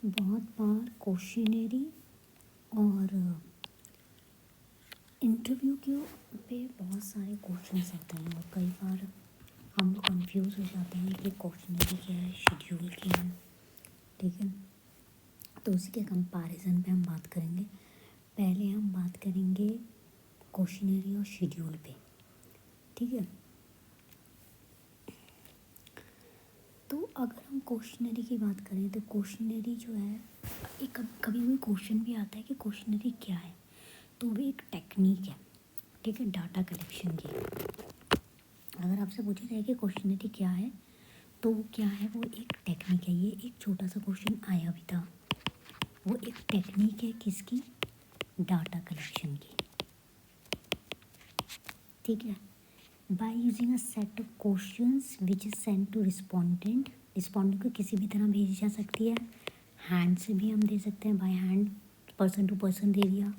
बहुत बार क्वेश्चनरी और इंटरव्यू के पे बहुत सारे क्वेश्चंस आते हैं और कई बार हम कंफ्यूज हो जाते हैं कि क्वेश्चनरी क्या है, शेड्यूल क्या है। ठीक है, तो उसी के कंपैरिजन पे हम बात करेंगे। पहले हम बात करेंगे क्वेश्चनरी और शेड्यूल पे। ठीक है, तो अगर हम क्वेश्चनरी की बात करें तो क्वेश्चनरी जो है, एक कभी कभी क्वेश्चन भी आता है कि क्वेश्चनरी क्या है, तो भी एक टेक्निक है। ठीक है, डाटा कलेक्शन की। अगर आपसे पूछा जाए कि क्वेश्चनरी क्या है, तो वो क्या है, वो एक टेक्निक है। ये एक छोटा सा क्वेश्चन आया भी था। वो एक टेक्निक है किसकी? डाटा कलेक्शन की। ठीक है, by using a set of questions which is send to respondent. Respondent को किसी भी तरह भेजी जा सकती है। हैंड से भी हम दे सकते हैं, by hand, person to person दे दिया।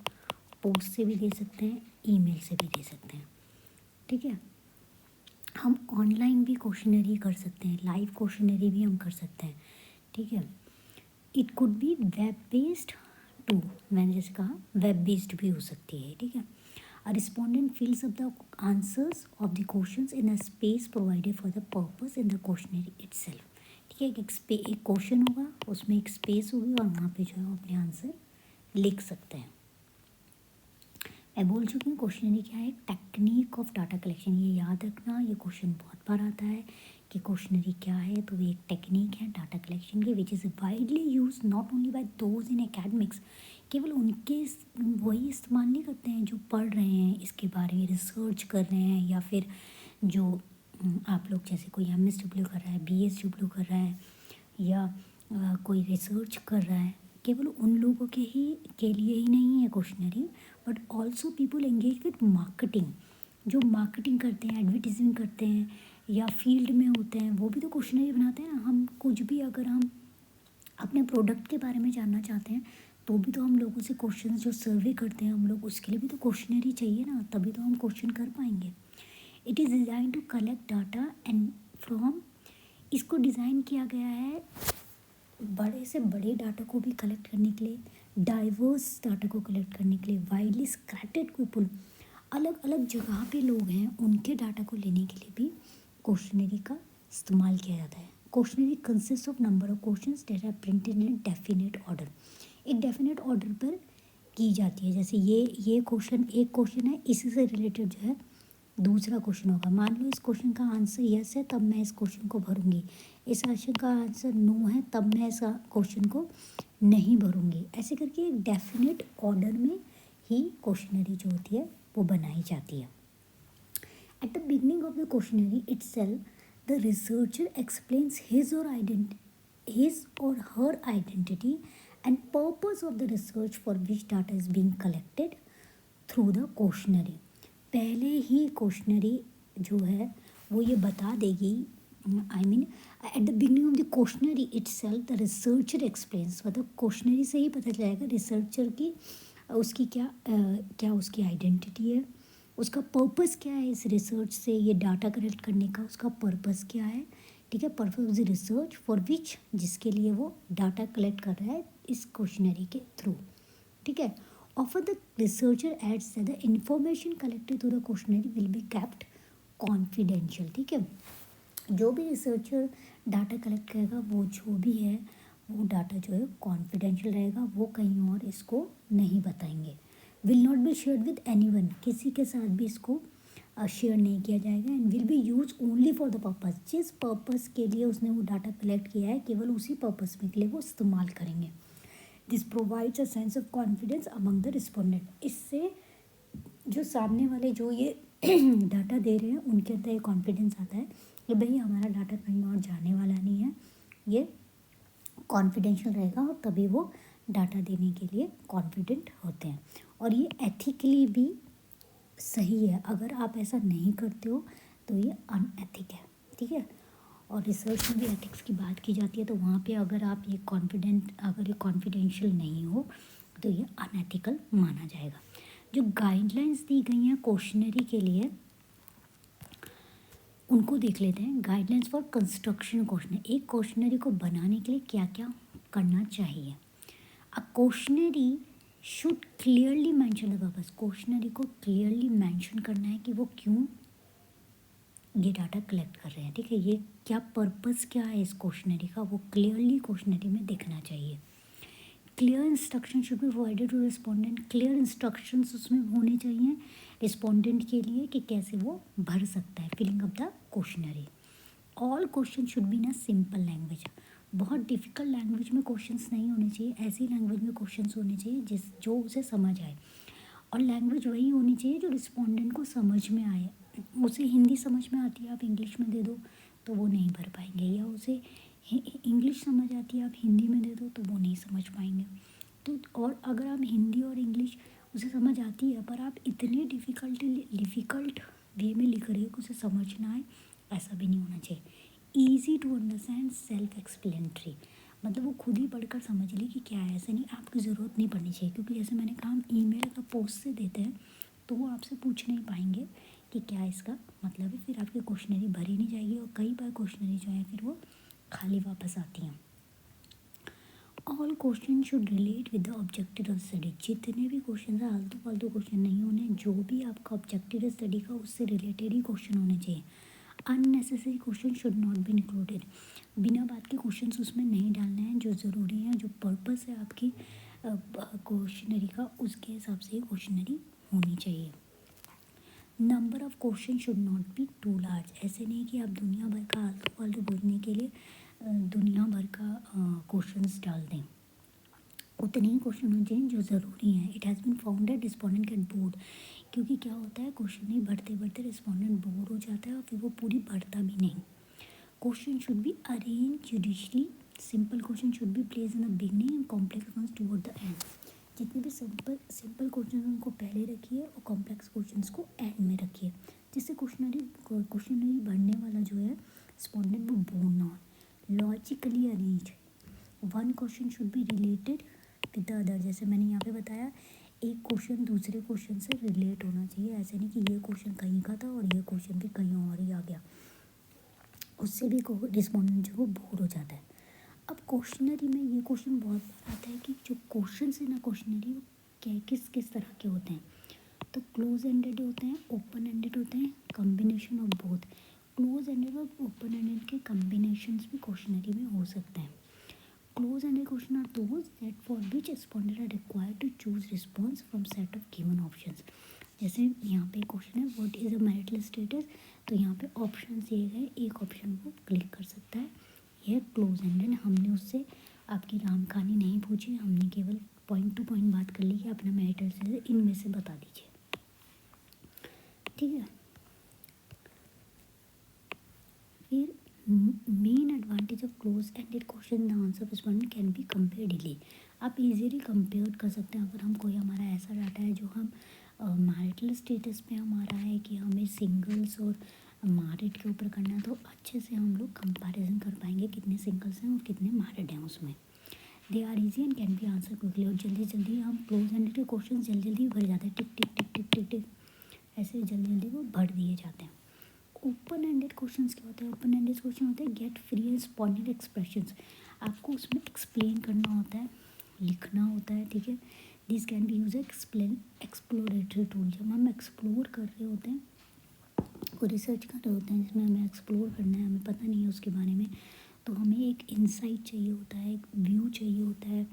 पोस्ट से भी दे सकते हैं, ईमेल से भी दे सकते हैं। ठीक है, हम ऑनलाइन भी क्वेश्चनरी कर सकते हैं, लाइव क्वेश्चनरी भी हम कर सकते हैं। ठीक है, it could be web based too, मैंने जैसे कहा वेब बेस्ड भी हो सकती है। ठीक है, a respondent fills up the answers of the questions in a space provided for the purpose in the questionnaire itself. ठीक है, एक क्वेश्चन होगा, उसमें एक स्पेस होगी और वहाँ पे जो है वो अपने आंसर लिख सकते हैं। मैं बोल चुकी हूँ क्वेश्चनरी क्या है, टेक्निक ऑफ डाटा कलेक्शन। ये याद रखना, ये क्वेश्चन बहुत बार आता है कि क्वेश्चनरी क्या है, तो ये एक टेक्निक है डाटा कलेक्शन की, which is widely use not only by those in academics. केवल उनके वही इस्तेमाल नहीं करते हैं जो पढ़ रहे हैं, इसके बारे में रिसर्च कर रहे हैं, या फिर जो आप लोग जैसे कोई MSW कर रहा है, BSW कर रहा है, या कोई रिसर्च कर रहा है। केवल उन लोगों के लिए ही नहीं है questionnaire, but also people engage with marketing. जो मार्केटिंग करते हैं, एडवर्टीजिंग करते हैं, या फील्ड में होते हैं, वो भी तो क्वेश्चनरी बनाते हैं ना। हम कुछ भी अगर हम अपने प्रोडक्ट के बारे में जानना चाहते हैं, तो भी तो हम लोगों से क्वेश्चन जो सर्वे करते हैं हम लोग, उसके लिए भी तो क्वेश्चनरी चाहिए ना, तभी तो हम क्वेश्चन कर पाएंगे। It is design to collect data and from, इसको डिज़ाइन किया गया है बड़े से बड़े डाटा को भी कलेक्ट करने के लिए, डाइवर्स डाटा को कलेक्ट करने के लिए, वाइडली स्कैटर्ड पीपल, अलग अलग जगह पे लोग हैं, उनके डाटा को लेने के लिए भी क्वेश्चनरी का इस्तेमाल किया जाता है। Questionnaire consist of number of questions that are printed in definite order. एक डेफिनेट ऑर्डर पर की जाती है। जैसे ये क्वेश्चन, एक क्वेश्चन है, इसी से रिलेटेड जो है दूसरा क्वेश्चन होगा। मान लो इस क्वेश्चन का आंसर यस है, तब मैं इस क्वेश्चन को भरूंगी। इस क्वेश्चन का आंसर नो है, तब मैं इस क्वेश्चन को नहीं भरूंगी। ऐसे करके एक डेफिनेट ऑर्डर में ही क्वेश्चनरी जो होती है वो बनाई जाती है। At the beginning of the questionnaire itself, the researcher explains his or her identity and purpose of the research for which data is being collected through the questionnaire। पहले ही questionnaire जो है वो ये बता देगी, I mean at the beginning of the questionnaire itself the researcher explains, मतलब questionnaire से ही पता चलेगा रिसर्चर की उसकी क्या उसकी आइडेंटिटी है, उसका पर्पस क्या है, इस रिसर्च से ये डाटा कलेक्ट करने का उसका पर्पस क्या है। ठीक है, purpose of the research for which, जिसके लिए वो डाटा कलेक्ट कर रहा है इस क्वेश्चनरी के थ्रू। ठीक है, often the researcher adds that the information collected through the questionnaire will be kept confidential। ठीक है, जो भी रिसर्चर डाटा कलेक्ट करेगा, वो जो भी है वो डाटा जो है कॉन्फिडेंशियल रहेगा, वो कहीं और इसको नहीं बताएंगे। Will not be share with anyone, किसी के साथ भी इसको शेयर नहीं किया जाएगा। And will be use only for the purpose, जिस पर्पस के लिए उसने वो डाटा कलेक्ट किया है, केवल उसी पर्पस में के लिए वो इस्तेमाल करेंगे। This provides a sense of confidence among the respondent. इससे जो सामने वाले जो ये डाटा दे रहे हैं उनके अंदर एक कॉन्फिडेंस आता है कि भाई हमारा डाटा कहीं और जाने वाला नहीं है, ये कॉन्फिडेंशियल रहेगा, और तभी वो डाटा देने के लिए कॉन्फिडेंट होते हैं। और ये एथिकली भी सही है। अगर आप ऐसा नहीं करते हो तो ये अनएथिक है। ठीक है, और रिसर्च में भी एथिक्स की बात की जाती है, तो वहाँ पे अगर आप अगर ये कॉन्फिडेंशियल नहीं हो तो ये अनएथिकल माना जाएगा। जो गाइडलाइंस दी गई हैं क्वेश्चनरी के लिए, उनको देख लेते हैं। गाइडलाइंस फॉर कंस्ट्रक्शन क्वेश्चन, एक क्वेश्चनरी को बनाने के लिए क्या क्या करना चाहिए। A questionnaire should clearly mention the purpose. Questionnaire को क्लियरली मेंशन करना है कि वो क्यों ये डाटा कलेक्ट कर रहे हैं, ठीक है। ये क्या पर्पस क्या है इस क्वेश्चनरी का, वो क्लियरली क्वेश्चनरी में दिखना चाहिए। Clear instruction should be provided to respondent. Clear instructions उसमें होने चाहिए रिस्पोंडेंट के लिए कि कैसे वो भर सकता है filling up the questionnaire. All question should be in a simple language. बहुत डिफ़िकल्ट लैंग्वेज में क्वेश्चंस नहीं होने चाहिए, ऐसी लैंग्वेज में क्वेश्चंस होने चाहिए जो उसे समझ आए। और लैंग्वेज वही होनी चाहिए जो रिस्पोंडेंट को समझ में आए। उसे हिंदी समझ में आती है, आप इंग्लिश में दे दो तो वो नहीं भर पाएंगे, या उसे इंग्लिश समझ आती है, आप हिंदी में दे दो तो वो नहीं समझ पाएंगे। तो और अगर आप हिंदी और इंग्लिश उसे समझ आती है पर आप इतने डिफ़िकल्ट वे में लिख रहे हो कि उसे समझ ना आए, ऐसा भी नहीं होना चाहिए। Easy to understand, self explanatory, मतलब वो खुद ही पढ़कर समझ ली कि क्या है। ऐसे नहीं, आपकी ज़रूरत नहीं पड़नी चाहिए, क्योंकि जैसे मैंने कहा हम ईमेल का पोस्ट से देते हैं तो वो आपसे पूछ नहीं पाएंगे कि क्या इसका मतलब है, फिर आपकी क्वेश्चनरी भरी नहीं जाएगी और कई बार क्वेश्चनरी जो है फिर वो खाली वापस आती हैं। All question should relate with the objective of study. जितने भी क्वेश्चन हैं आलतू फालतू क्वेश्चन नहीं होने, जो भी आपका ऑब्जेक्टिव स्टडी का उससे रिलेटेड ही क्वेश्चन होने चाहिए। Unnecessary question should not be included. बिना बात के क्वेश्चंस उसमें नहीं डालने हैं, जो ज़रूरी है, जो पर्पस है आपकी क्वेश्चनरी का, उसके हिसाब से क्वेश्चनरी होनी चाहिए। Number of question should not be too large. ऐसे नहीं कि आप दुनिया भर का आलतू फालतू बोलने के लिए दुनिया भर का क्वेश्चंस डाल दें। उतने ही क्वेश्चन होने चाहिए जो ज़रूरी हैं। It has been found that respondent get bored, क्योंकि क्या होता है क्वेश्चन नहीं भरते भरते रिस्पोंडेंट बोर हो जाता है और फिर वो पूरी भरता भी नहीं। Question should be arrange judiciously. Simple question should be place in the beginning and complex ones toward the end. जितने भी सिंपल क्वेश्चन उनको पहले रखिए और कॉम्प्लेक्स क्वेश्चंस को एंड में रखिए, जिससे क्वेश्चनरी भरने वाला जो है रिस्पोंडेंट वो बोर ना हो। Logically arrange, one question should be related with the other. जैसे मैंने यहाँ पे बताया, एक क्वेश्चन दूसरे क्वेश्चन से रिलेट होना चाहिए। ऐसे नहीं कि ये क्वेश्चन कहीं का था और ये क्वेश्चन भी कहीं और ही आ गया, उससे भी रिस्पोंडेंट जो वो बोर हो जाता है। अब क्वेश्चनरी में ये क्वेश्चन बहुत बार आता है कि जो क्वेश्चन है ना क्वेश्चनरी, वो क्या किस तरह के होते हैं। तो क्लोज एंडेड होते हैं, ओपन एंडेड होते हैं, combination of both. Close ended और ओपन एंडेड के कम्बिनेशंस भी क्वेश्चनरी में हो सकते हैं। Close ended question are those that for which respondent are required to choose response from set of given options. जैसे यहाँ पे क्वेश्चन है what is a marital status, तो यहाँ पे ऑप्शन दिए गए, एक ऑप्शन को क्लिक कर सकता है। यह क्लोज एंडेड, हमने उससे आपकी राम कहानी नहीं पूछी, हमने केवल पॉइंट टू पॉइंट बात कर ली कि अपना मैरिटल स्टेटस इनमें से बता दीजिए, ठीक है। फिर main advantage of close ended question, the answer respondent can be compare easily. आप इजीली कंपेयर कर सकते हैं। अगर हम कोई हमारा ऐसा डाटा है जो हम मैरिटल स्टेटस पे हमारा है कि हमें सिंगल्स और मैरिड के ऊपर करना है, तो अच्छे से हम लोग कंपैरिजन कर पाएंगे कितने सिंगल्स हैं और कितने मैरिड हैं उसमें। They are easy and can be answer quickly, और जल्दी जल्दी हम क्लोज एंडेड के क्वेश्चन जल्दी जल्दी भर जाते हैं, टिक टिक टिक टिक टिक टिक, ऐसे जल्दी जल्दी वो भर दिए जाते हैं। ओपन एंडेड क्वेश्चंस क्या होते हैं? ओपन एंडेड क्वेश्चन होते हैं get free and spontaneous expressions. आपको उसमें एक्सप्लेन करना होता है, लिखना होता है, ठीक है। This can be use exploratory tool. जब हम एक्सप्लोर कर रहे होते हैं, कोई रिसर्च कर रहे होते हैं जिसमें हमें एक्सप्लोर करना है, हमें पता नहीं है उसके बारे में, तो हमें एक इंसाइट चाहिए होता है, एक व्यू चाहिए होता है,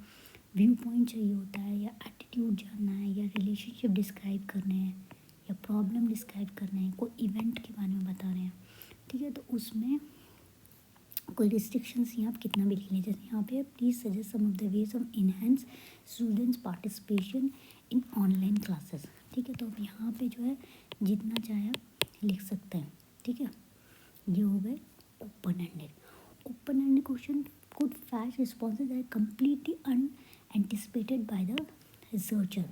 व्यू पॉइंट चाहिए होता है, या एटीट्यूड जानना है, या रिलेशनशिप डिस्क्राइब करने हैं, या प्रॉब्लम डिस्क्राइब करना है, कोई इवेंट के बारे में बता रहे हैं, ठीक है। तो उसमें कोई रिस्ट्रिक्शंस नहीं, आप कितना भी लिख लें। जैसे यहाँ पे please suggest some of the ways of enhance students participation in online classes, ठीक है। तो अब यहाँ पे जो है जितना चाहे आप लिख सकते हैं, ठीक है। ये हो गए open ended. Open ended question could fetch responses are completely unanticipated by the researcher.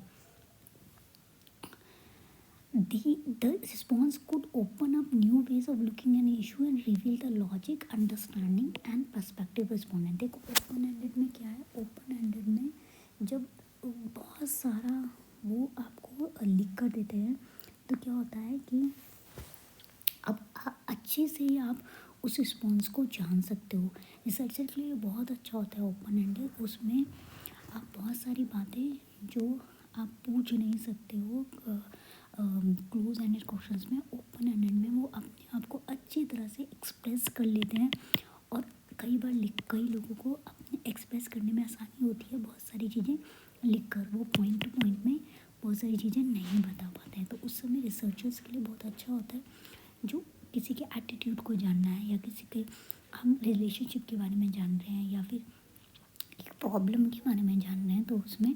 The response could open up new ways of looking at an issue and reveal the logic, understanding and perspective respondent। देखो open ended में क्या है, open ended में जब बहुत सारा वो आपको लिख कर देते हैं तो क्या होता है कि अब अच्छे से ही आप उस रिस्पॉन्स को जान सकते हो। रिसर्चर के लिए बहुत अच्छा अच्छा होता है ओपन एंडेड। उसमें आप बहुत सारी बातें जो आप पूछ नहीं सकते हो क्लोज एंडेड क्वेश्चंस में, ओपन एंडेड में वो अपने आप को अच्छी तरह से एक्सप्रेस कर लेते हैं। और कई लोगों को अपने एक्सप्रेस करने में आसानी होती है, बहुत सारी चीज़ें लिख कर वो पॉइंट टू पॉइंट में बहुत सारी चीज़ें नहीं बता पाते हैं। तो उस समय रिसर्चर्स के लिए बहुत अच्छा होता है, जो किसी के एटीट्यूड को जानना है या किसी के हम रिलेशनशिप के बारे में जान रहे हैं या फिर एक प्रॉब्लम के बारे में जान रहे हैं, तो उसमें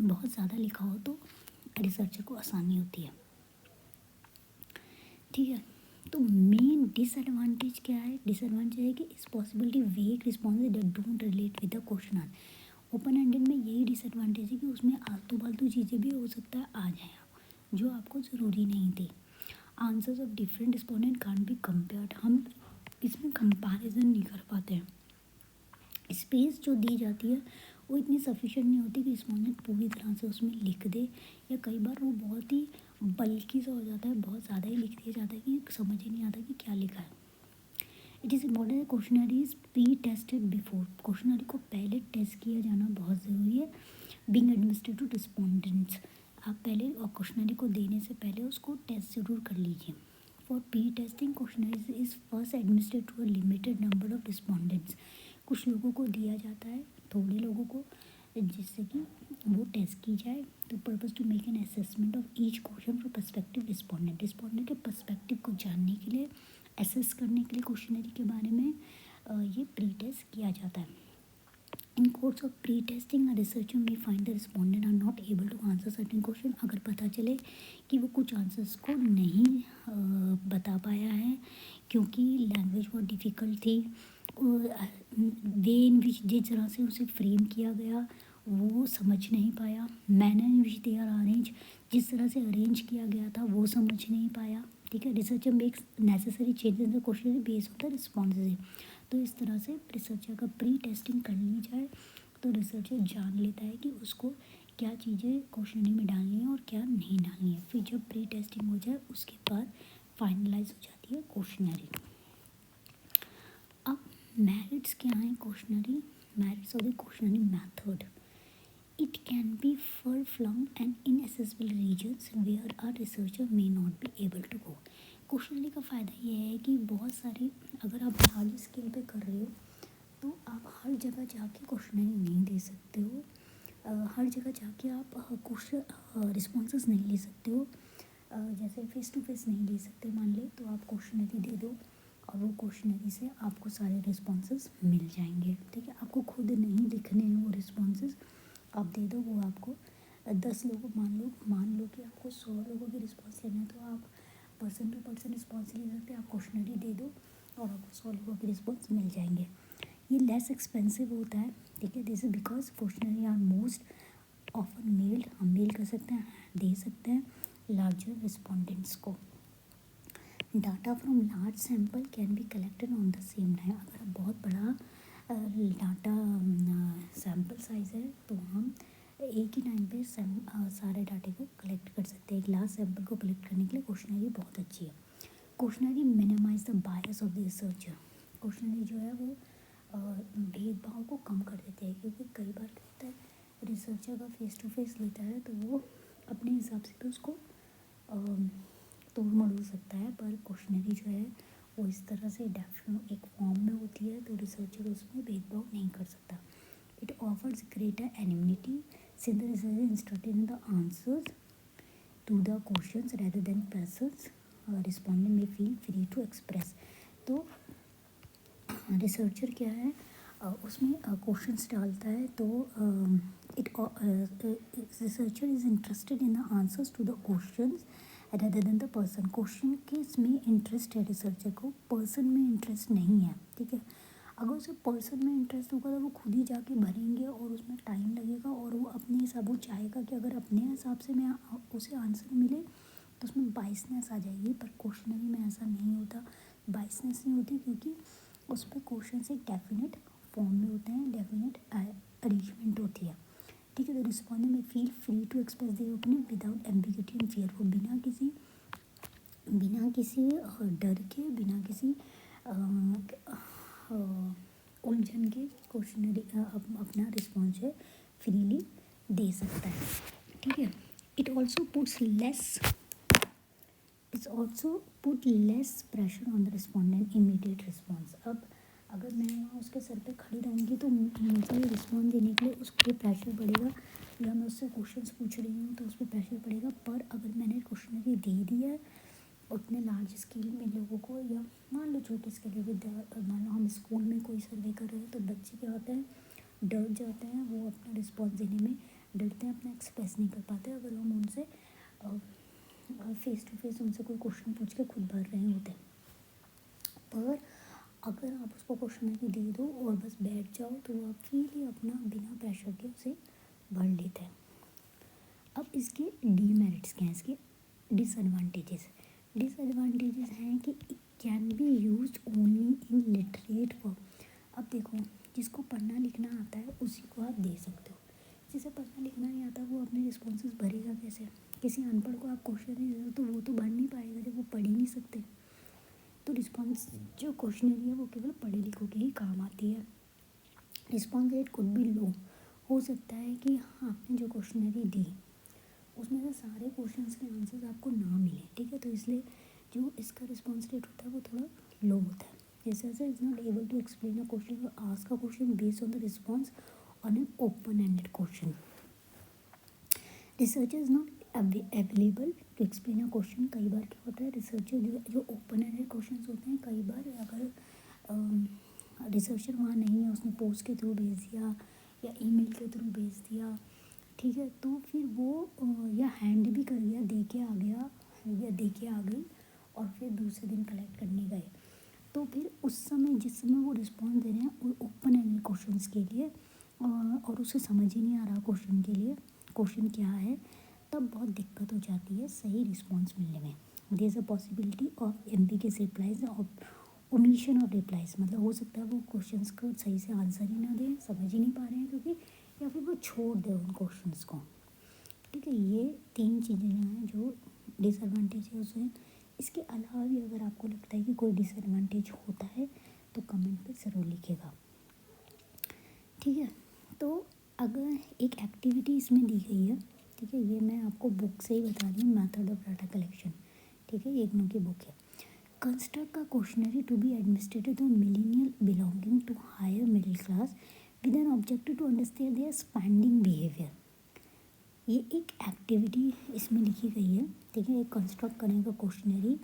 बहुत ज़्यादा लिखा हो तो रिसर्चर को आसानी होती है। ठीक है, तो मेन डिसएडवांटेज क्या है? डिसएडवांटेज है कि इस पॉसिबिलिटी वेग response that don't relate with the question answer. Open ended में यही डिसएडवांटेज है कि उसमें आलतू फालतू चीज़ें भी हो सकता है आ जाए जो आपको ज़रूरी नहीं थी। Answers of different respondent can't be compared, हम इसमें कंपैरिजन नहीं कर पाते हैं। स्पेस जो दी जाती है वो इतनी सफिशिएंट नहीं होती कि रिस्पोंडेंट पूरी तरह से उसमें लिख दे, या कई बार वो बहुत ही बल्कि सा हो जाता है, बहुत ज़्यादा ही लिख दिया जाता है कि समझ ही नहीं आता कि क्या लिखा है। It is important questionnaire is pre tested before, questionnaire को पहले टेस्ट किया जाना बहुत ज़रूरी है। बीइंग एडमिनिस्ट्रेटेड टू रिस्पोंडेंट्स, आप पहले और क्वेश्चनरी को देने से पहले उसको टेस्ट ज़रूर कर लीजिए। For pre testing questionnaire is first administered to a limited number of respondents, कुछ लोगों को दिया जाता है, थोड़े लोगों को, जिससे कि वो टेस्ट की जाए। तो purpose to make an assessment of each question for perspective respondent के पर्सपेक्टिव को जानने के लिए, असेस करने के लिए क्वेश्चनरी के बारे में ये प्री टेस्ट किया जाता है। In course of pre testing researcher may find the respondent are not able to answer certain question, अगर पता चले कि वो कुछ आंसर्स को नहीं बता पाया है क्योंकि लैंग्वेज बहुत डिफ़िकल्ट थी, वे इन विच जिस तरह से उसे फ्रेम किया गया वो समझ नहीं पाया, manner in which they are arrange, जिस तरह से अरेंज किया गया था वो समझ नहीं पाया। ठीक है, researcher makes necessary changes in the question based on the responses. तो इस तरह से रिसर्चर का प्री टेस्टिंग कर ली जाए तो रिसर्चर जान लेता है कि उसको क्या चीज़ें क्वेश्चनरी में डालनी है और क्या नहीं डालनी है। फिर जब प्री टेस्टिंग हो जाए उसके बाद फाइनलाइज हो जाती है क्वेश्चनरी। अब मेरिट्स क्या हैं questionnaire? Merits of the questionnaire method, it can be far flung and inaccessible regions where a researcher may not be able to go। Questionnaire का फ़ायदा ये है कि बहुत सारी, अगर आप लार्ज स्केल पे कर रहे हो तो आप हर जगह जाके क्वेश्चनरी नहीं दे सकते हो, हर जगह जाके आप क्वेश्चन रिस्पॉन्सेस नहीं ले सकते हो। जैसे फेस टू फेस नहीं ले सकते मान ले, तो आप क्वेश्चनरी दे दो और वो क्वेश्चनरी से आपको सारे रिस्पॉन्सेस मिल जाएंगे। ठीक है, आपको खुद नहीं लिखने हैं वो रिस्पॉन्सेस, आप दे दो, वो आपको 10 लोगों मान लो कि आपको 100 लोगों की रिस्पॉन्स लेना है, तो आप पर्सन टू पर्सन रिस्पॉन्स ले सकते हैं। आप क्वेश्चनरी दे दो और आपको 100 लोगों की रिस्पॉन्स मिल जाएंगे। ये लेस एक्सपेंसिव होता है। ठीक है, this is because questionnaire are most often mailed, हम मेल कर सकते हैं, दे सकते हैं लार्जर रिस्पॉन्डेंट्स को। Data from large sample can be collected on the same time, अगर आप बहुत बड़ा डाटा सैम्पल साइज़ है तो हम एक ही टाइम पे सारे डाटे को कलेक्ट कर सकते हैं। एक लार्ज सैम्पल को कलेक्ट करने के लिए क्वेश्चनरी बहुत अच्छी है। Questionnaire minimize the bias of the researcher, questionnaire जो है वो भेदभाव को कम कर देते हैं, क्योंकि कई बार क्या होता है रिसर्चर अगर फेस टू फेस लेता है तो वो अपने हिसाब से तो उसको तोड़ मरोड़ सकता है, पर क्वेश्चनरी जो है वो इस तरह से एक फॉर्म में होती है तो रिसर्चर उसमें भेदभाव नहीं कर सकता। It offers greater anonymity since the researcher instructed in the answers to the questions rather than persons respondent में फील फ्री टू एक्सप्रेस। तो रिसर्चर क्या है उसमें क्वेश्चंस डालता है तो it researcher is interested in the answers to the questions rather than the person, question के इसमें इंटरेस्ट है रिसर्चर को, पर्सन में इंटरेस्ट नहीं है। ठीक है, अगर उसे पर्सन में इंटरेस्ट होगा तो वो खुद ही जाके भरेंगे और उसमें टाइम लगेगा और वो अपने हिसाब, वो चाहेगा कि अगर अपने हिसाब से मैं उसे आंसर मिले तो उसमें बाइसनेस आ जाएगी, पर क्वेश्चनरी में ऐसा नहीं होता, बाइसनेस नहीं होती, क्योंकि उस पर क्वेश्चन एक डेफिनेट फॉर्म में होते हैं, डेफिनेट अरेंजमेंट होती है। ठीक है, तो रिस्पॉन्डेंट में feel free to express their opinion without ambiguity and fear, वो बिना किसी डर के, बिना किसी उलझन के क्वेश्चनरी अपना रिस्पॉन्स है फ्रीली दे सकता है। ठीक है। It also puts less it's also put less pressure on the respondent immediate response. अब अगर मैं वहाँ उसके सर पे खड़ी रहूँगी तो मुझे रिस्पॉन्स देने के लिए उस पर प्रेशर पड़ेगा, या मैं उससे क्वेश्चंस पूछ रही हूँ तो उस पर प्रेशर पड़ेगा। पर अगर मैंने क्वेश्चनरी दे दिया है उतने लार्ज स्केल में लोगों को, या मान लो छोटे स्केल में, मान लो हम स्कूल में कोई सर्वे कर रहे हैं तो बच्चे क्या होते हैं, डर जाते हैं, वो अपना रिस्पॉन्स देने में डरते हैं, अपना एक्सप्रेस नहीं कर पाते अगर हम उनसे फेस टू फेस उनसे कोई क्वेश्चन पूछ के खुद भर रहे होते हैं। पर अगर आप उसको क्वेश्चन दे दो और बस बैठ जाओ तो वो आप फ्रीली अपना बिना प्रेशर के उसे भर लेते हैं। अब इसके डीमेरिट्स क्या हैं, इसके डिसएडवांटेजेस हैं कि it can be used only in literate form. अब देखो, जिसको पढ़ना लिखना आता है उसी को आप दे सकते हो, जिसे पढ़ना लिखना नहीं आता वो अपने रिस्पॉन्सेस भरेगा कैसे? किसी अनपढ़ को आप क्वेश्चन नहीं दे तो वो तो भर नहीं पाएगा जब वो पढ़ ही नहीं सकते। तो रिस्पॉन्स जो क्वेश्चनरी है वो केवल पढ़े लिखों के ही काम आती है। रिस्पॉन्स रेट कुड बी लो, हो सकता है कि हाँ आपने जो क्वेश्चनरी दी उसमें से सारे क्वेश्चंस के आंसर्स आपको ना मिले। ठीक है, तो इसलिए जो इसका रिस्पॉन्स रेट होता है वो थोड़ा लो होता है। Researcher is not able to explain a question और ask a question based on the response on an open ended question. Researcher is not available to explain a question. कई बार क्या होता है, रिसर्चर जो ओपन एंडेड क्वेश्चन होते हैं, कई बार अगर रिसर्चर वहाँ नहीं है, उसने पोस्ट के थ्रू भेज दिया या ईमेल के थ्रू भेज दिया, ठीक है, तो फिर वो या हैंड भी कर गया, दे के आ गया या दे के आ गई और फिर दूसरे दिन कलेक्ट करने गए, तो फिर उस समय जिस समय वो रिस्पॉन्स दे रहे हैं वो ओपन एंडेड क्वेश्चंस के लिए और उसे समझ ही नहीं आ रहा क्वेश्चन के लिए क्वेश्चन क्या है, तब बहुत दिक्कत हो जाती है सही रिस्पॉन्स मिलने में। There is a possibility of ambiguous replies और ओमिशन ऑफ रिप्लाइज, मतलब हो सकता है वो क्वेश्चंस को सही से आंसर ही ना दें, समझ ही नहीं पा रहे हैं क्योंकि, या फिर वो छोड़ दें उन क्वेश्चंस को। ठीक है, ये 3 चीज़ें जो हैं जो डिसएडवांटेज है उसमें। इसके अलावा भी अगर आपको लगता है कि कोई डिसएडवांटेज होता है तो कमेंट पे ज़रूर लिखिएगा। ठीक है, तो अगर एक एक्टिविटी इसमें दी गई है, ठीक है, ये मैं आपको बुक से ही बता रही हूँ, मेथड ऑफ डाटा कलेक्शन। ठीक है, ये इग्नू की बुक है। Construct a questionnaire to be administered on millennial belonging to higher middle class with an objective to understand their spending behaviour. ये एक एक्टिविटी इसमें लिखी गई है। ठीक है, एक कंस्ट्रक्ट करने का क्वेश्चनरी,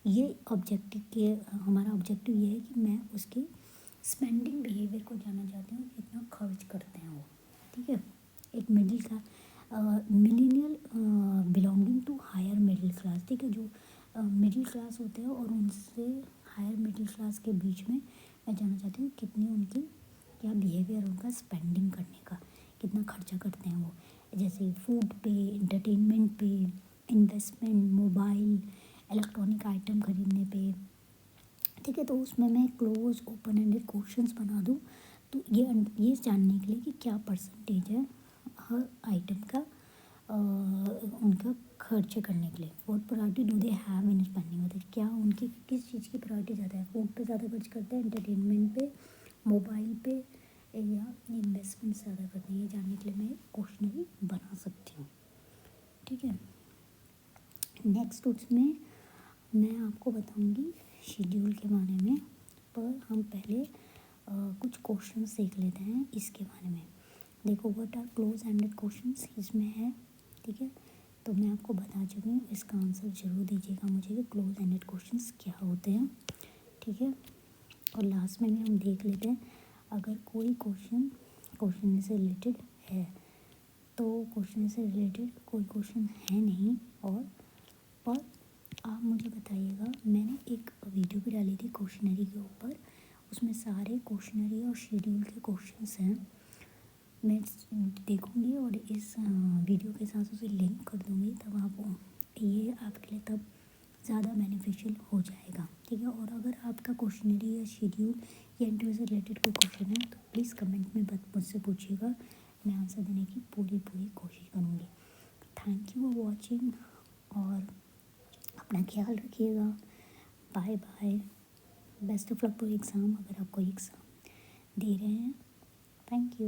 ये ऑब्जेक्टिव के हमारा ऑब्जेक्टिव ये है कि मैं उसके स्पेंडिंग बिहेवियर को जानना चाहती हूँ, कितना खर्च करते हैं वो। ठीक है, एक middle class millennial belonging to higher middle class, ठीक है, जो मिडिल क्लास होते हैं और उनसे हायर मिडिल क्लास के बीच में मैं जानना चाहती हूँ कितनी उनकी क्या बिहेवियर उनका स्पेंडिंग करने का, कितना खर्चा करते हैं वो, जैसे फूड पे, एंटरटेनमेंट पे, इन्वेस्टमेंट, मोबाइल, इलेक्ट्रॉनिक आइटम खरीदने पे। ठीक है, तो उसमें मैं क्लोज ओपन एंडेड क्वेश्चंस बना दूँ तो ये जानने के लिए कि क्या परसेंटेज है हर आइटम का उनका खर्च करने के लिए। What priority do they have in spending, मतलब क्या उनकी किस चीज़ की प्रायोरिटी ज़्यादा है, फूड पे ज़्यादा खर्च करते हैं, एंटरटेनमेंट पे, मोबाइल पे, या इन्वेस्टमेंट ज़्यादा करते हैं, ये जानने के लिए मैं क्वेश्चनरी बना सकती हूँ। ठीक है, नेक्स्ट उसमें मैं आपको बताऊँगी शेड्यूल के बारे में, पर हम पहले कुछ क्वेश्चंस देख लेते हैं इसके बारे में। देखो, what are close ended questions इसमें है। ठीक है, तो मैं आपको बता चुकी हूँ, इसका आंसर ज़रूर दीजिएगा मुझे कि क्लोज एंडेड क्वेश्चंस क्या होते हैं। ठीक है, और लास्ट में भी हम देख लेते हैं अगर कोई क्वेश्चन से रिलेटेड है, तो क्वेश्चन से रिलेटेड कोई क्वेश्चन है नहीं, और पर आप मुझे बताइएगा, मैंने एक वीडियो भी डाली थी क्वेश्चनरी के ऊपर, उसमें सारे क्वेश्चनरी और शेड्यूल के क्वेश्चंस हैं, मैं देखूंगी और इस वीडियो के साथ उसे लिंक कर दूंगी, तब आप ये आपके लिए तब ज़्यादा बेनिफिशियल हो जाएगा। ठीक है, और अगर आपका क्वेश्चनरी या शेड्यूल या इंटरव्यू से रिलेटेड कोई क्वेश्चन है तो प्लीज़ कमेंट में मुझसे पूछिएगा, मैं आंसर देने की पूरी कोशिश करूँगी। थैंक यू फॉर वॉचिंग और अपना ख्याल रखिएगा। Bye bye, best of luck for exam अगर आपको एग्ज़ाम दे रहे हैं। Thank you.